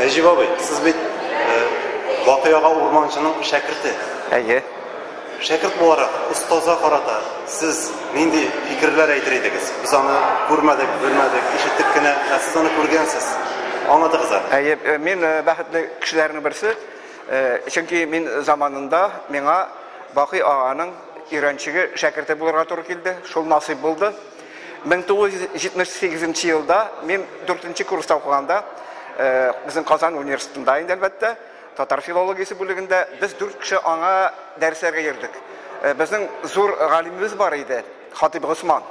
Necip abi, siz bir Bakıyağa Urmançının şakirti. Әйе. Şakirt olarak ustaza karata siz nindi fikirler aytırdınız. Biz onu görmedik, bilmedik, işittik gene, siz onu görgensiz. Anladınız mı? Әйе, мен бәхетле кешеләрнең берсе, чөнки мин заманында миңа Бакый аганың өйрәнчеге шәкерте булырга туры килде. Шул насыйп булды. 1978 елда мин 4-нче курста укыганда, безнең Казан университетында инде әлбәттә, татар филологиясе бүлегендә без 4 кеше аңа дәресләргә йөрдек. Безнең зур галимебез бар иде, Хатип Госман,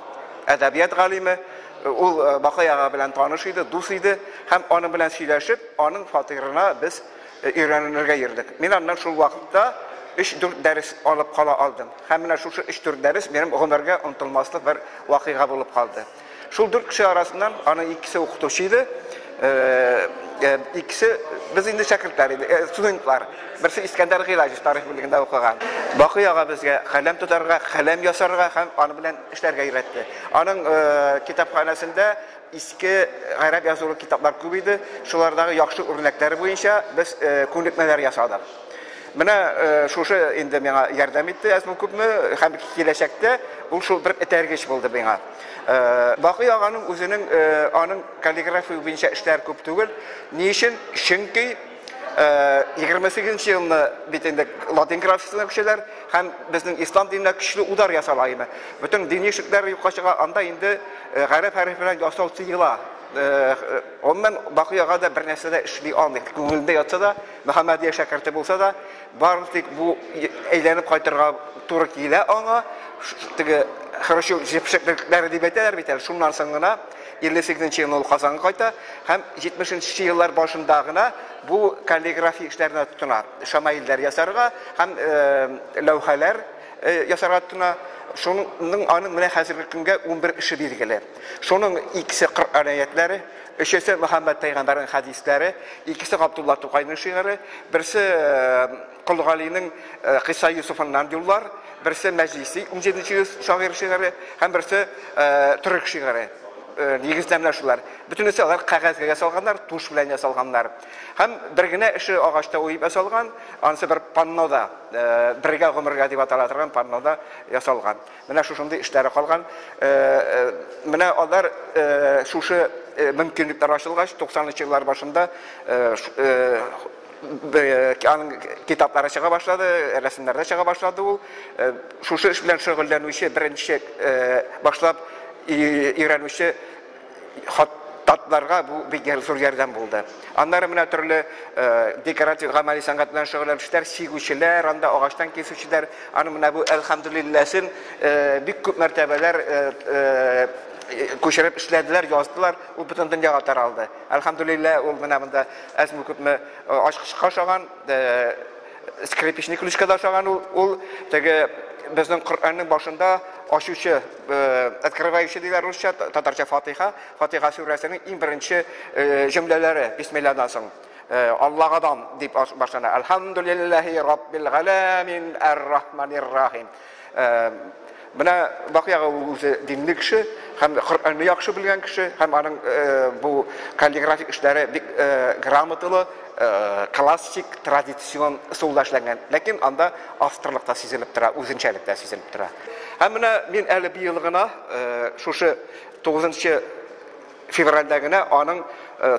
әдәбият галиме. Ул Бакый ага белән таныш иде, дус иде, һәм аның белән сөйләшеп, аның фатирына без өйрәнергә йөрдек. Мин аннан шул вакытта 3-4 дәрес алып кала алдым. Һәм менә шушы 3-4 дәрес минем гомергә онытылмаслык бер вакыйга булып калды. Шул 4 кеше арасыннан аның икесе укытучы иде. İkisi biz indi şakirtler idi, studentlar. Birisi İskender Gıylacı tarih bilginde okugan. Bakıy ağa bizge kalem tutarga, kalem yasarga hem anı bilen işlerge öğretti. Anın kitapxanasında eski Arap yazılı kitaplar көп idi. Şulardagi yaxşı örnekleri boyunca biz ko'nikmalar yasadık. Менә шушы инде миңа ярдәм итте, әзме күпме, һәм киләчәктә ул шул бер этәргеч булды миңа. Бакый аганың үзенең аның каллиграфия буенча эшләр күп түгел. Ни өчен? Чөнки 28 елны бит инде латин графикасына кешеләр һәм безнең ислам диненә көчле удар ясалаймы. Бүтән дини шикләр юкка чыга, анда инде гарәп хәреф белән ясау тыела. Ondan Bakıyağa da bir nesede işli aldık. Күңелендә ятса да, Мөхәммәдия шәкерте булса да, барлык бу әйләнеп кайтырга туры килә аңа. Теге хорошо җепшекләр дип әйтәләр бит әле. Шуннан соң гына 58 елда ул Казанга кайта һәм 70 еллар башында гына бу каллиграфия эшләренә тотына. Шамаилләр ясарга һәм ләүхәләр ясарга тотына. Шуның аның менә хәзерге көнгә 11 эше билгеле. Шуның икесе Коръән аятлары, өчесе Мөхәммәд пәйгамбәрнең хәдисләре, икесе Габдулла Тукайның шигыре, берсе Кулгалинең Кыса Юсуфның юллар, берсе Мәҗлиси 17 шагыйрь шигыре һәм берсе төрек шигыре. Нигезләмләр шулар. Бөтенесе алар кәгазьгә ясалганнар, туш белән ясалганнар. Һәм бер генә эше агачта уеп ясалган, анысы бер паннода, бергә гомергә дип атала торган паннода ясалган. Менә шушындый эшләре калган. Менә алар шушы мөмкинлекләр ачылгач 90-нчы еллар башында китаплары чыга башлады, рәсемнәрдә чыга башлады ул. Шушы эш белән шөгыльләнүче беренче башлап öğrenmişi tatlarga bu bir zor yerden buldu. Anları менә türlü dekoratif gamali sanat bilen şөгыльләнүчеләр, сигүчеләр, анда агачтан кесүчеләр, аны менә бу elhamdülillah'sin бик күп мәртәбәләр күчереп эшләделәр, яздылар, ул бөтен дөньяга таралды. Elhamdülillah ул менә монда әзме күпме ачкычка шаган, скрипичный ключка да шаган ул теге безнең Коръәннең башында ачучы, открывающий диләр русча, татарча Фатиха, Фатиха сүрәсенең иң беренче җөмләләре бисмиллаһдан соң Аллагадан дип башлана. Алхамдулиллаһи раббил галәмин ар-рахманир рахим. Менә Бакыяга үзе динле кеше, һәм Коръәнне яхшы белгән кеше, һәм аның бу каллиграфик эшләре бик грамоталы, klassik, tradisyon so'zlashlangan, lekin anda avstrlikda sezilib turadi, o'zinchalikda sezilib turadi. Ham mana men hali bir yil gina şuşu 9-fevraldagina aning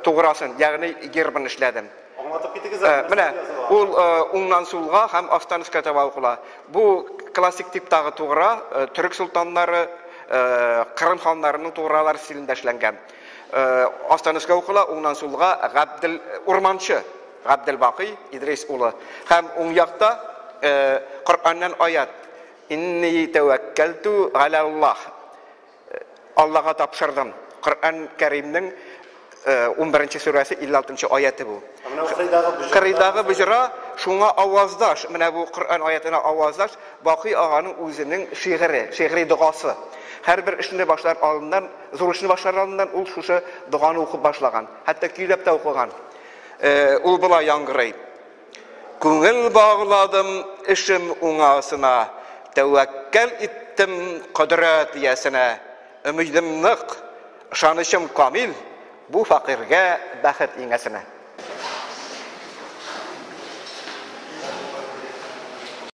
to'g'rasin, ya'ni gerbini ishladim. Anlatib ketdingiz. Mana ul undan sulga ham Afganiska tavaqula. Bu klassik tipdagi to'g'ra Türk sultonlari, Qrim xonlarining to'g'ralari stilida ishlangan. Afganiska o'qila, undan sulga G'abdil Urmanchi, G'abdil Baqi İdris ulu. Ham o'ng yoqda Qur'ondan oyat İnni tevekkeltu alallah. Allah'a tapşırdım. Kur'an Kerim'nin 11. suresi 56. ayeti bu. Kırıdağı bücra şuna avazdaş. Mene bu Kur'an ayetine avazdaş. Baqi ağanın özünün şiiri duası. Her bir işini başlar alından, zor işini başlar alından ul şuşu duanı okup başlagan. Hatta küylep de okugan. Ul bula yangırayı. Күңел bağladım işim uğasına. Tevekkel ettim kudret yesine. Ümidim nık, şanışım kamil. Bu fakirge bəxət ingesine.